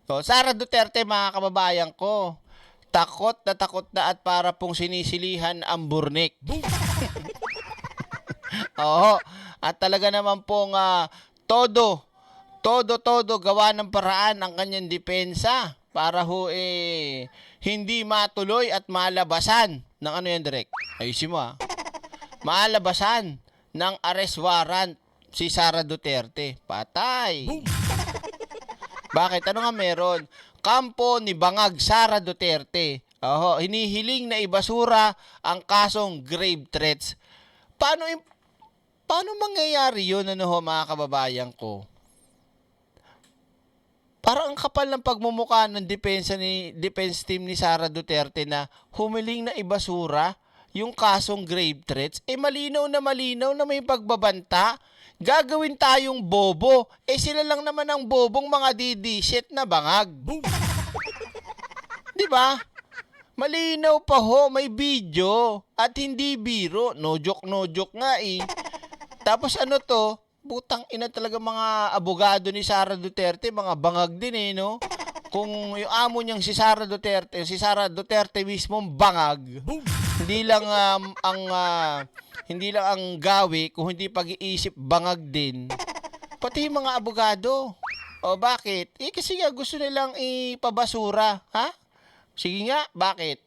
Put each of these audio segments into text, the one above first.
So, Sara Duterte, mga kababayan ko, takot na at para pong sinisilihan ang burnik. Oo, at talaga naman pong todo gawa ng paraan ang kanyang depensa para hindi matuloy at malabasan ng ano yan, Direk? Ayusin mo malabasan ng arrest warrant si Sara Duterte. Patay. Bakit? Ano nga meron? Kampo ni Bangag Sara Duterte. Hinihiling na ibasura ang kasong grave threats. Paano mangyayari yun, mga kababayan ko? Parang ang kapal ng pagmumukha ng defense team ni Sara Duterte na humiling na ibasura yung kasong grave threats. Malinaw na may pagbabanta. Gagawin tayong bobo. Sila lang naman ang bobong mga didishit na bangag. Di ba? Malinaw pa may video at hindi biro. No joke nga Tapos butang ina talaga mga abogado ni Sara Duterte, mga bangag din no? Kung yung amo niyang si Sara Duterte mismo bangag. Hindi lang ang gawi, kung hindi pag-iisip bangag din. Pati yung mga abogado. Bakit? Kasi nga gusto nilang ipabasura, ha? Sige nga, bakit?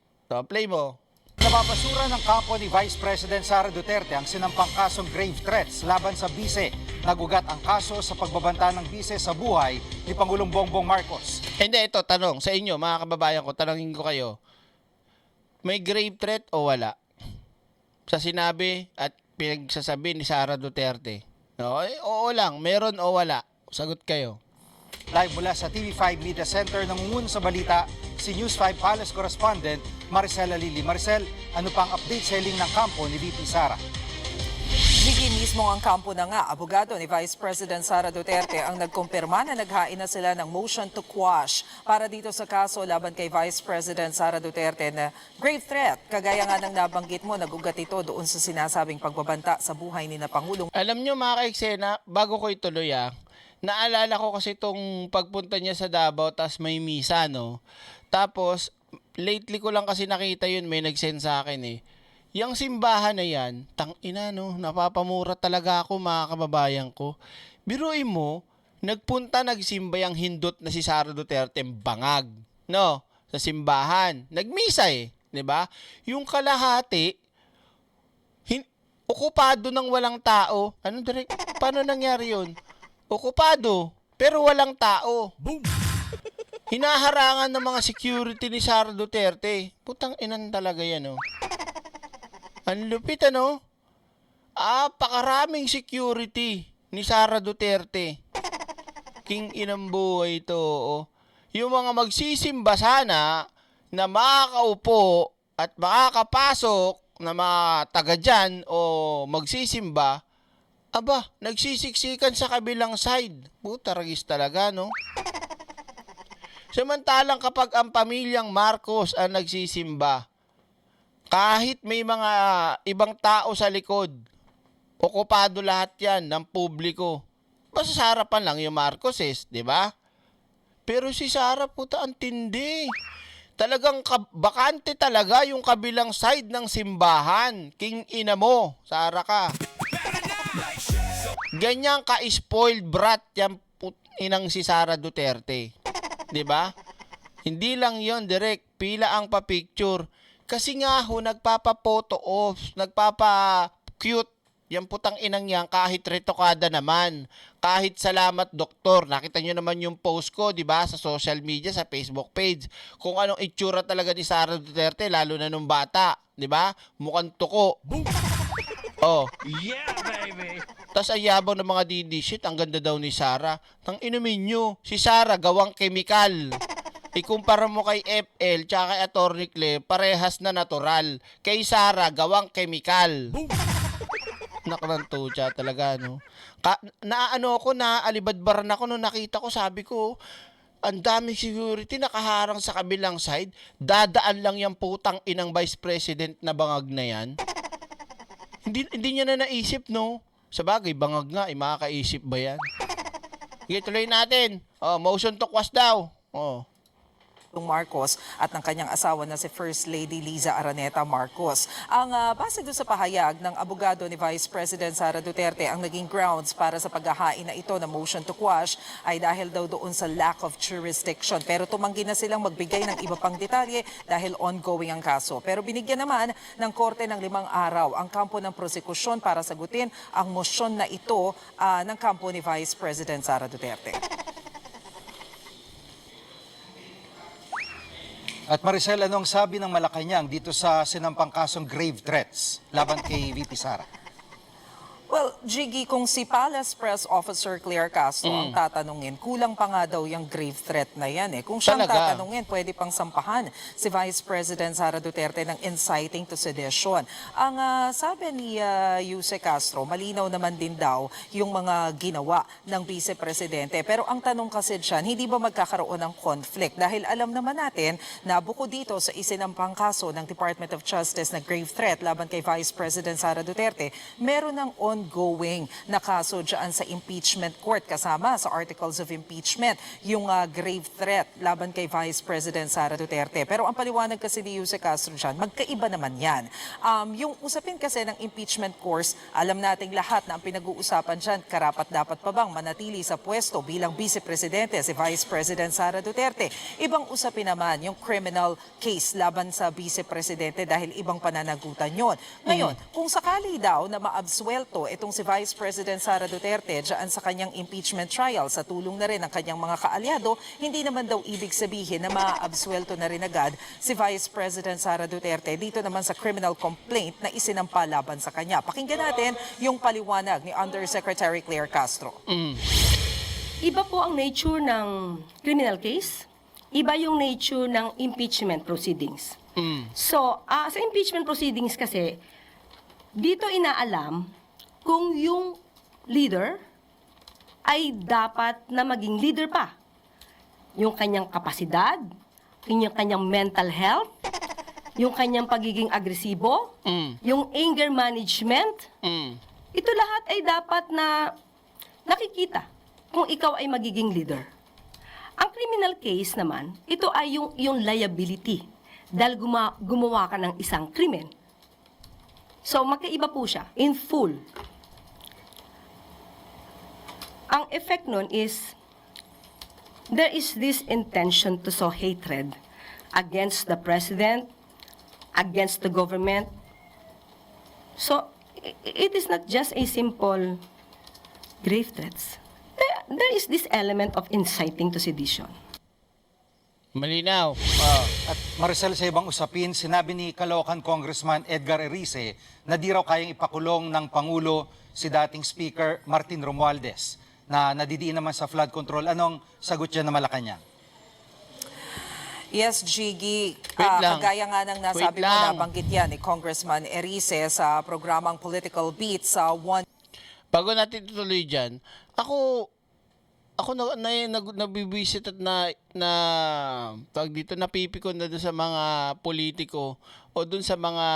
Play mo. Napapasura ng kampo ni Vice President Sara Duterte ang sinampang kasong grave threats laban sa bise. Nagugat ang kaso sa pagbabanta ng bise sa buhay ni Pangulong Bongbong Marcos. Hindi, ito, tanong sa inyo, mga kababayan ko, tanongin ko kayo. May grave threat o wala? Sa sinabi at pinagsasabi ni Sara Duterte. Oo lang, meron o wala? Sagot kayo. Live mula sa TV5 Media Center, nangungun sa balita si News 5 Palace Correspondent Maricel Alili. Maricel, ano pang update sa hiling ng kampo ni VP Sara? Bigay mismo ang kampo na nga, abogado ni Vice President Sara Duterte ang nagkumpirma na naghain na sila ng motion to quash para dito sa kaso laban kay Vice President Sara Duterte na grave threat. Kagaya nga ng nabanggit mo, nagugat ito doon sa sinasabing pagbabanta sa buhay ni na Pangulong. Alam nyo mga ka-eksena, bago ko ituloy naalala ko kasi itong pagpunta niya sa Davao tas may misa, no? Tapos, lately ko lang kasi nakita yun, may nag-send sa akin Yang simbahan na yan, tangina no, napapamura talaga ako mga kababayan ko. Biruin mo, nagsimba yung hindot na si Sara Duterte bangag, no? Sa simbahan, nagmisa di ba? Yung kalahati, okupado ng walang tao. Ano direct? Paano nangyari yun? Okupado, pero walang tao. Boom! Hinaharangan ng mga security ni Sara Duterte. Putang inan talaga yan, Ang lupit, pakaraming security ni Sara Duterte. King inang buhay ito, Yung mga magsisimba sana na makakaupo at makakapasok na mga taga dyan o magsisimba, nagsisiksikan sa kabilang side. Putaragis talaga, Samantalang kapag ang pamilyang Marcos ang nagsisimba, kahit may mga ibang tao sa likod, okupado lahat yan ng publiko. Basta sa harapan lang yung Marcoses, di ba? Pero si Sara, puta, ang tindi. Talagang bakante talaga yung kabilang side ng simbahan. King ina mo, Sara ka. Ganyan ka-spoiled brat yung inang si Sara Duterte. Di ba? Hindi lang yon direct, pila ang pa-picture. Kasi nga nagpapa-photo off, nagpapa-cute. Yung putang inang yan, kahit retokada naman. Kahit salamat doktor. Nakita nyo naman yung post ko, di ba? Sa social media, sa Facebook page. Kung anong itsura talaga ni Sara Duterte, lalo na nung bata. Di ba? Mukhang tuko. Yeah, baby! Tapos ang yabang ng mga shit, ang ganda daw ni Sara. Tang inumin nyo, si Sara gawang kemikal. Ikumpara mo kay FL tsaka kay Atty. Claire, parehas na natural. Kay Sara, gawang kemikal. Nakrantucha talaga, naalibadbaran ako nung nakita ko, sabi ko, ang daming security nakaharang sa kabilang side, dadaan lang yung putang inang Vice President na bangag na yan. Hindi niya na naisip, Sabagay, bangag nga, makakaisip ba yan? Sige, tuloy natin. Motion to quash daw. Oo. Marcos at ng kanyang asawa na si First Lady Liza Araneta Marcos. Ang base doon sa pahayag ng abogado ni Vice President Sara Duterte, ang naging grounds para sa paghahain na ito na motion to quash ay dahil daw doon sa lack of jurisdiction. Pero tumanggi na silang magbigay ng iba pang detalye dahil ongoing ang kaso. Pero binigyan naman ng korte ng 5 araw ang kampo ng prosekusyon para sagutin ang motion na ito ng kampo ni Vice President Sara Duterte. At Maricel, anong sabi ng Malacanang dito sa sinampang kasong grave threats laban kay VP Sara? Well, Jiggy, kung si Palace Press Officer Claire Castro ang tatanungin, kulang pa nga daw yung grave threat na yan eh. Kung siyang Talaga? tatanungin, pwede pang sampahan si Vice President Sara Duterte ng inciting to sedition. Ang sabi ni Yuse Castro, malinaw naman din daw yung mga ginawa ng Vice Presidente. Pero ang tanong kasi dyan, hindi ba magkakaroon ng conflict? Dahil alam naman natin na bukod dito sa isinampang kaso ng Department of Justice na grave threat laban kay Vice President Sara Duterte, meron ng ongoing na kaso dyan sa impeachment court kasama sa articles of impeachment, yung grave threat laban kay Vice President Sara Duterte. Pero ang paliwanag kasi ni Yuse Castro dyan, magkaiba naman yan. Yung usapin kasi ng impeachment course, alam nating lahat na ang pinag-uusapan dyan, karapat-dapat pa bang manatili sa pwesto bilang Vice Presidente si Vice President Sara Duterte. Ibang usapin naman yung criminal case laban sa Vice Presidente dahil ibang pananagutan yon. Ngayon, kung sakali daw na maabsuelto itong si Vice President Sara Duterte dyan sa kanyang impeachment trial sa tulong na rin ng kanyang mga kaalyado, hindi naman daw ibig sabihin na maaabsuelto na rin agad si Vice President Sara Duterte dito naman sa criminal complaint na isinampa laban sa kanya. Pakinggan natin yung paliwanag ni Undersecretary Claire Castro. Iba po ang nature ng criminal case, iba yung nature ng impeachment proceedings. So, sa impeachment proceedings kasi, dito inaalam kung yung leader ay dapat na maging leader pa. Yung kanyang kapasidad, yung kanyang mental health, yung kanyang pagiging agresibo, yung anger management, ito lahat ay dapat na nakikita kung ikaw ay magiging leader. Ang criminal case naman, ito ay yung liability dahil gumawa ka ng isang krimen. So, magkaiba po siya, in full. Ang effect nun is, there is this intention to sow hatred against the president, against the government. So, it is not just a simple grave threats. There is this element of inciting to sedition. Malinaw. At Maricel, sa ibang usapin, sinabi ni Caloocan Congressman Edgar Erice na di raw kayang ipakulong ng Pangulo si dating Speaker Martin Romualdez na nadidiin naman sa flood control. Anong sagot niya na Malacanang? Yes, Jiggy. Wait lang. Kagaya nga ng nasabi Wait mo, lang. nabanggit yan ni Congressman Erice sa programang Political Beats sa One. Bago natin tutuloy dyan, ako nabibisit at tawag dito, napipikon na doon sa mga politiko o doon sa mga,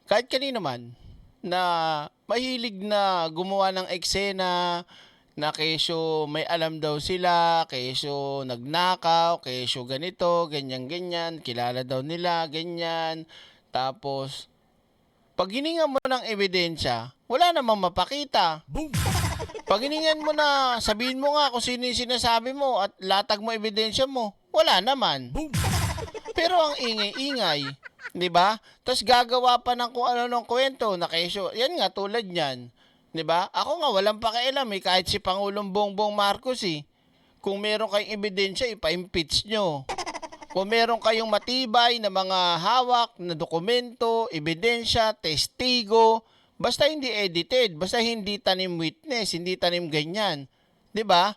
kahit kanino man, na mahilig na gumawa ng eksena, na kesyo may alam daw sila, kesyo nagnakaw, kesyo ganito, ganyan-ganyan, kilala daw nila, ganyan. Tapos, pag hiningan mo ng ebidensya, wala namang mapakita. Pag hiningan mo na, sabihin mo nga kung sino yung sinasabi mo at latag mo ebidensya mo, wala naman. Pero ang ingay-ingay, di ba? Tapos gagawa pa ng kung ano ng kwento na kesyo. Yan nga, tulad niyan. Di ba? Ako nga, walang pakialam eh, kahit si Pangulong Bongbong Marcos eh. Kung meron kayong ebidensya, ipa-impeach nyo. Kung meron kayong matibay na mga hawak na dokumento, ebidensya, testigo, basta hindi edited, basta hindi tanim witness, hindi tanim ganyan. 'Di ba?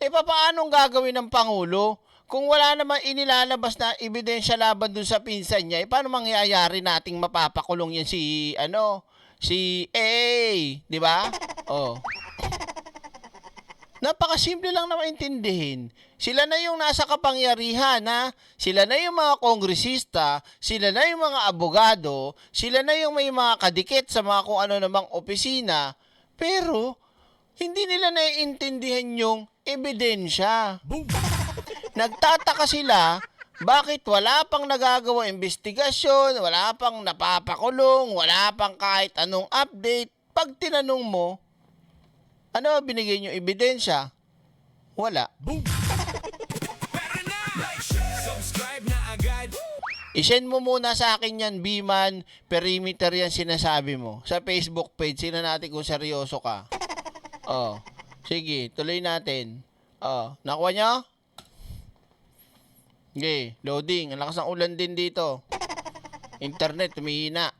Eh papaanong gagawin ng Pangulo kung wala naman inilalabas na ebidensya laban dun sa pinsan niya? Eh paano mangyayari nating mapapakulong yan si si AA, 'di ba? Oh. Napakasimple lang na maintindihin. Sila na yung nasa kapangyarihan, ha? Sila na yung mga kongresista, sila na yung mga abogado, sila na yung may mga kadikit sa mga kung ano namang opisina, pero hindi nila naiintindihan yung ebidensya. nagtataka sila, bakit wala pang nagagawa investigasyon, wala pang napapakulong, wala pang kahit anong update. Pag tinanong mo, ano ba binigay nyo ebidensya? Wala. I-send mo muna sa akin yan, Biman, perimeter yan sinasabi mo. Sa Facebook page, sino natin kung seryoso ka. Oh, sige, tuloy natin. Oh, nakuha nyo? Okay, loading. Ang lakas ng ulan din dito. Internet, tumihina.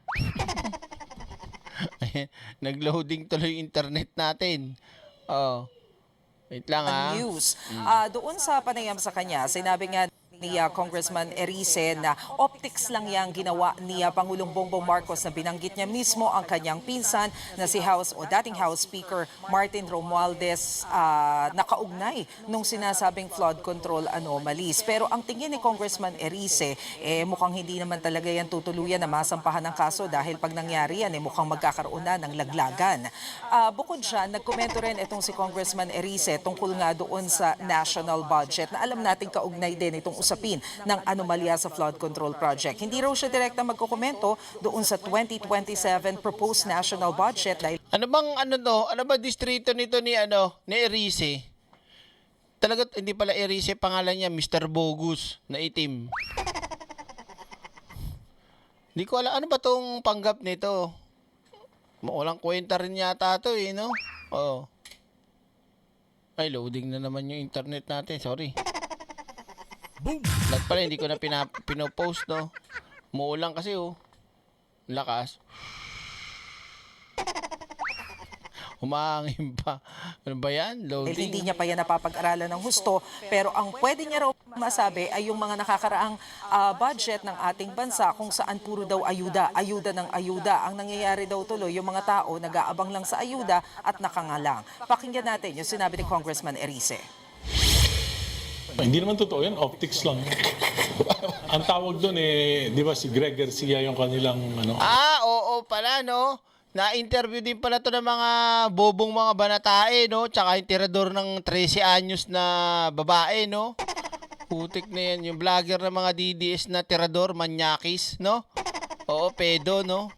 Ayan, nag-loading tuloy yung internet natin. Oh, wait lang ha. News. Doon sa panayam sa kanya, sinabi nga ni Congressman Erice na optics lang yang ginawa ni Pangulong Bongbong Marcos na binanggit niya mismo ang kanyang pinsan na si dating House Speaker Martin Romualdez nakaugnay nung sinasabing flood control anomalies. Pero ang tingin ni Congressman Erice, mukhang hindi naman talaga yan tutuluyan na masampahan ng kaso dahil pag nangyari yan, mukhang magkakaroon na ng laglagan. Bukod siya, nagkomento rin itong si Congressman Erice tungkol nga doon sa national budget na alam natin kaugnay din itong usapin ng anomalya sa flood control project. Hindi raw siya direkta magkokomento doon sa 2027 proposed national budget dahil Ano bang ano ba distrito nito ni ni Erice? Talaga hindi pala Erice pangalan niya, Mr. Bogus na itim. Hindi ko alam ano ba tong panggap nito. Walang kwenta rin yata to no? Oo. Ay, loading na naman yung internet natin. Sorry. Lahat pala, hindi ko na pinopost, no? Muulan kasi, Lakas. Humahangin pa. Ano ba yan? Loading. hindi niya pa yan napapag-aralan ng husto. Pero ang pwede niya raw masabi ay yung mga nakakaraang budget ng ating bansa kung saan puro daw ayuda ng ayuda. Ang nangyayari daw tuloy, yung mga tao nag-aabang lang sa ayuda at nakangalang. Pakinggan natin yung sinabi ni Congressman Erice. Hindi naman totoo yan, optics lang. Ang tawag doon di ba si Greg Garcia yung kanilang Oo pala, no? Na-interview din pala to ng mga bobong mga banatae, no? Tsaka yung tirador ng 13 anyos na babae, no? Putik na yan. Yung vlogger ng mga DDS na tirador, manyakis, no? Oo, pedo, no?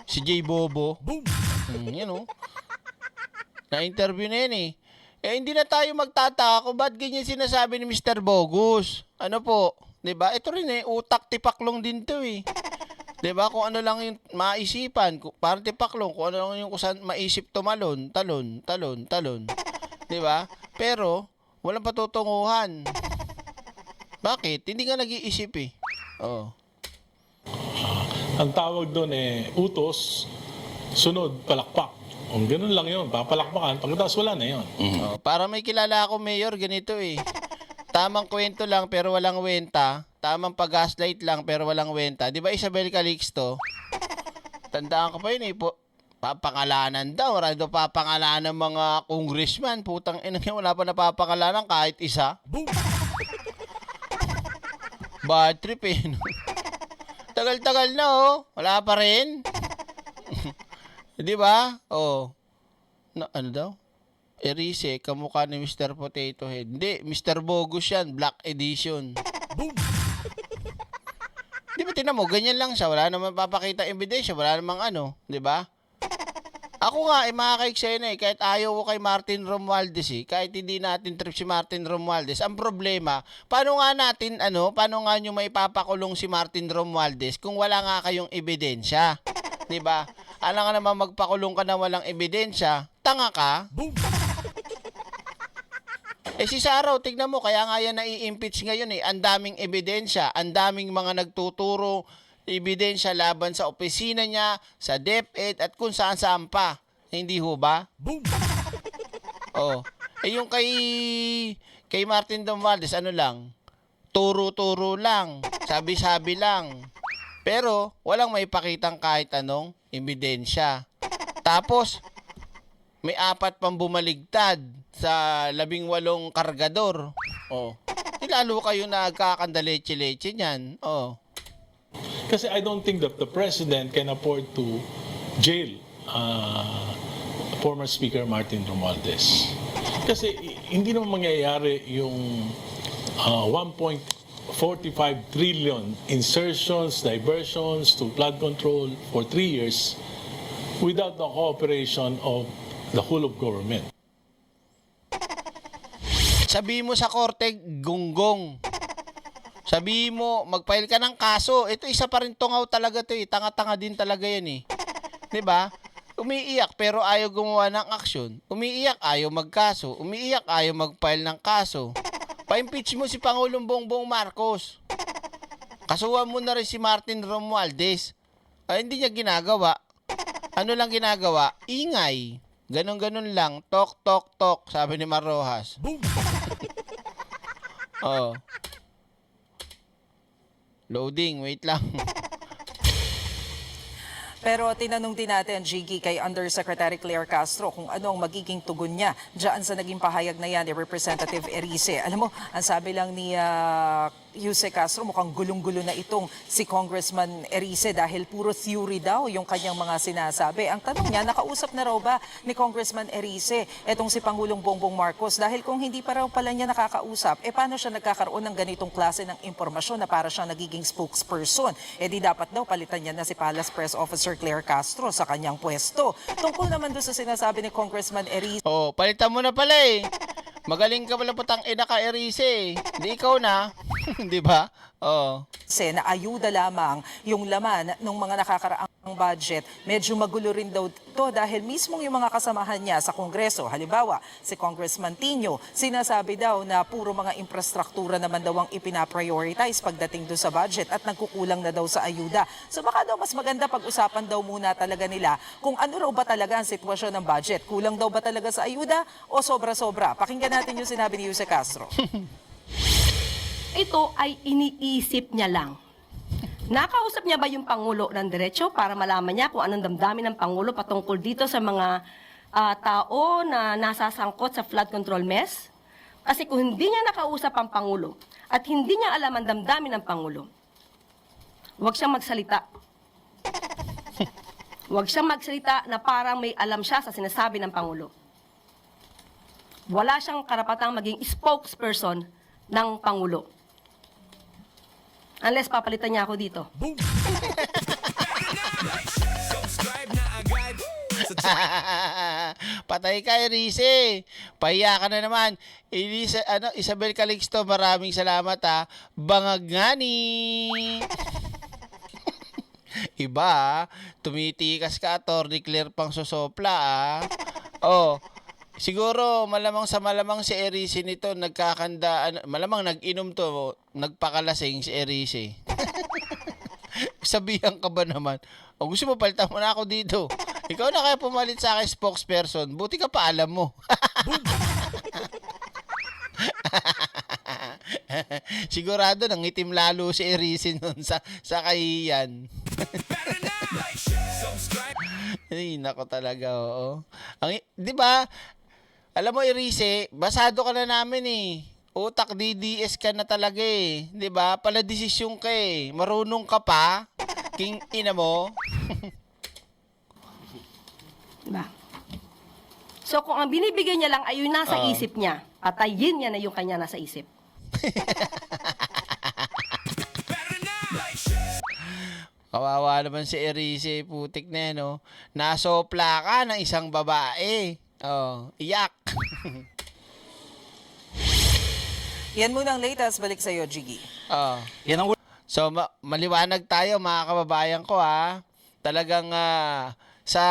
Si J. Bobo. Yan, no? Na-interview na yan, hindi na tayo magtataka kung ba't ganyan sinasabi ni Mr. Bogus. Ano po? 'Di ba? Ito rin utak tipaklong din 'to 'Di ba? Kung ano lang yung maisipan, parang tipaklong, kung ano lang yung kusan maisip tumalon, talon. 'Di ba? Pero walang patutunguhan. Bakit? Hindi ka nag-iisip Oo. ang tawag doon utos, sunod, palakpak. Kung ganun lang yun, papalakpakan, pagkatapos wala na yun. Para may kilala ako, Mayor, ganito Tamang kwento lang pero walang wenta. Tamang pag-gaslight lang pero walang wenta. Di ba Isabel Calixto? Tandaan ko pa yun papangalanan daw. Marami daw papangalanan ng mga congressman. Putang ina niya, wala pa napapangalanan kahit isa. Bad trip Tagal-tagal na Wala pa rin. Di ba? Ano daw? Erice, kamukha ni Mr. Potato Head. Hindi, Mr. Bogus yan. Black Edition. Di ba, tinan mo, ganyan lang siya. Wala naman papakita ebidensya. Wala namang di ba? Ako nga, makakaik sa'yo na kahit ayaw ko kay Martin Romualdez kahit hindi natin trip si Martin Romualdez. Ang problema, paano nga nyo maipapakulong si Martin Romualdez kung wala nga kayong ebidensya? Di ba? Alam nga naman magpakulong ka na walang ebidensya, tanga ka? Si Saraw, tignan mo, kaya nga yan nai-impeach ngayon Ang daming ebidensya, ang daming mga nagtuturo ebidensya laban sa opisina niya, sa DepEd, at kung saan-saan pa. Hindi ho ba? Yung kay Martin Romualdez, lang? Turo-turo lang, sabi-sabi lang. Pero walang maipakitang kahit anong ebidensya. Tapos, may 4 pang bumaligtad sa 18 kargador. Lalo kayo nagkakandaleche-leche niyan. Kasi I don't think that the president can afford to jail former Speaker Martin Romualdez. Kasi hindi naman mangyayari yung 1.45 trillion insertions, diversions to flood control for 3 years without the cooperation of the whole of government. Sabi mo sa korte, gunggong. Sabi mo, mag-file ka ng kaso. Ito, isa pa rin tungaw talaga to eh. Tanga-tanga din talaga yan eh. 'Di ba? Umiiyak pero ayaw gumawa ng aksyon. Umiiyak, ayaw magkaso. Umiiyak, ayaw mag-file ng kaso. Pa-impeach mo si Pangulong Bongbong Marcos. Kasuhan mo na rin si Martin Romualdez. Ay, hindi niya ginagawa. Ano lang ginagawa? Ingay. Ganon-ganon lang. Tok, tok, tok. Sabi ni Mar Rojas. Oh. Loading. Wait lang. Pero tinanong din natin, Jiggy, kay Undersecretary Claire Castro kung ano ang magiging tugon niya dyan sa naging pahayag na yan ni Representative Erice. Alam mo, ang sabi lang ni Jose Castro, mukhang gulong-gulo na itong si Congressman Erice dahil puro theory daw yung kanyang mga sinasabi. Ang tanong niya, nakausap na raw ba ni Congressman Erice etong si Pangulong Bongbong Marcos? Dahil kung hindi pa raw pala niya nakakausap, paano siya nagkakaroon ng ganitong klase ng impormasyon na para siya nagiging spokesperson? Di dapat daw palitan niya na si Palace Press Officer Claire Castro sa kanyang pwesto. Tungkol naman doon sa sinasabi ni Congressman Erice, Oh, palitan mo na pala eh. Magaling ka pala putang ina ka, Erice. Di ikaw na. Di ba? Oh. na ayuda lamang yung laman ng mga nakakaraang budget. Medyo magulo rin daw to dahil mismo yung mga kasamahan niya sa Kongreso, halimbawa si Congressman Tino, sinasabi daw na puro mga infrastruktura naman daw ang ipinaprioritize pagdating doon sa budget at nagkukulang na daw sa ayuda. So baka daw mas maganda pag-usapan daw muna talaga nila kung ano raw ba talaga ang sitwasyon ng budget. Kulang daw ba talaga sa ayuda o sobra-sobra? Pakinggan natin yung sinabi ni Jose Castro. Ito ay iniisip niya lang. Nakausap niya ba yung Pangulo ng diretso para malaman niya kung anong damdamin ng Pangulo patungkol dito sa mga tao na nasasangkot sa flood control mess? Kasi kung hindi niya nakausap ang Pangulo at hindi niya alam ang damdamin ng Pangulo, huwag siyang magsalita. Huwag siyang magsalita na parang may alam siya sa sinasabi ng Pangulo. Wala siyang karapatang maging spokesperson ng Pangulo. Unless papalitan niya ako dito. Patay ka, Erice. Pahiya ka na naman. Isabel Calixto, maraming salamat ha. Bangag nga ni. Iba ha. Tumitikas ka, Atty. Claire pang sosopla ha. Oh. Siguro malamang si Erice nito nagkakanda, malamang nag-inom to, nagpakalasing si Erice. Sabihan ka ba naman? O gusto mo palitan mo na ako dito. Ikaw na kaya pumalit sa akin spokesperson. Buti ka pa alam mo. Sigurado nangitim lalo si Erice nun sa kahiyan. Ay, nako talaga, oo. Di ba? Alam mo, Erice, basado ka na namin eh. Utak DDS ka na talaga eh. Di ba? Pala desisyon ka eh. Marunong ka pa. King ina mo. Diba? So kung ang binibigay niya lang ay yung nasa isip niya, patayin niya na yung kanya nasa isip. Kawawa naman si Erice, putik na yan, no? Nasopla ka ng isang babae. Oh, iyak. Yan muna ang latest. Balik sa iyo, Jiggy. Oh. Yan ang So, maliwanag tayo mga kababayan ko ha. Talagang sa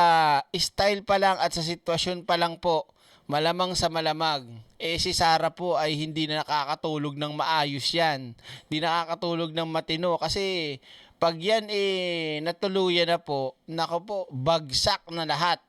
style pa lang at sa sitwasyon pa lang po, malamang sa malamag, si Sara po ay hindi na nakakatulog ng maayos yan. Hindi nakakatulog ng matino kasi pag yan natuluyan na po, nako po, bagsak na lahat.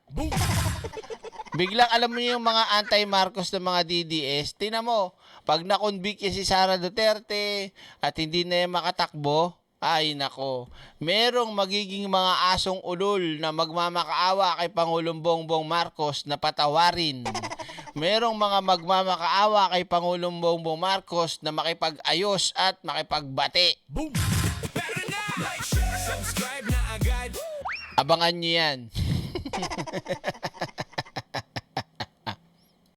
Biglang alam mo yung mga anti-Marcos na mga DDS, tingnan mo, pag na-convict si Sara Duterte at hindi na yan makatakbo, ay nako, merong magiging mga asong ulol na magmamakaawa kay Pangulong Bongbong Marcos na patawarin. Merong mga magmamakaawa kay Pangulong Bongbong Marcos na makipag-ayos at makipagbati. Abangan nyo yan.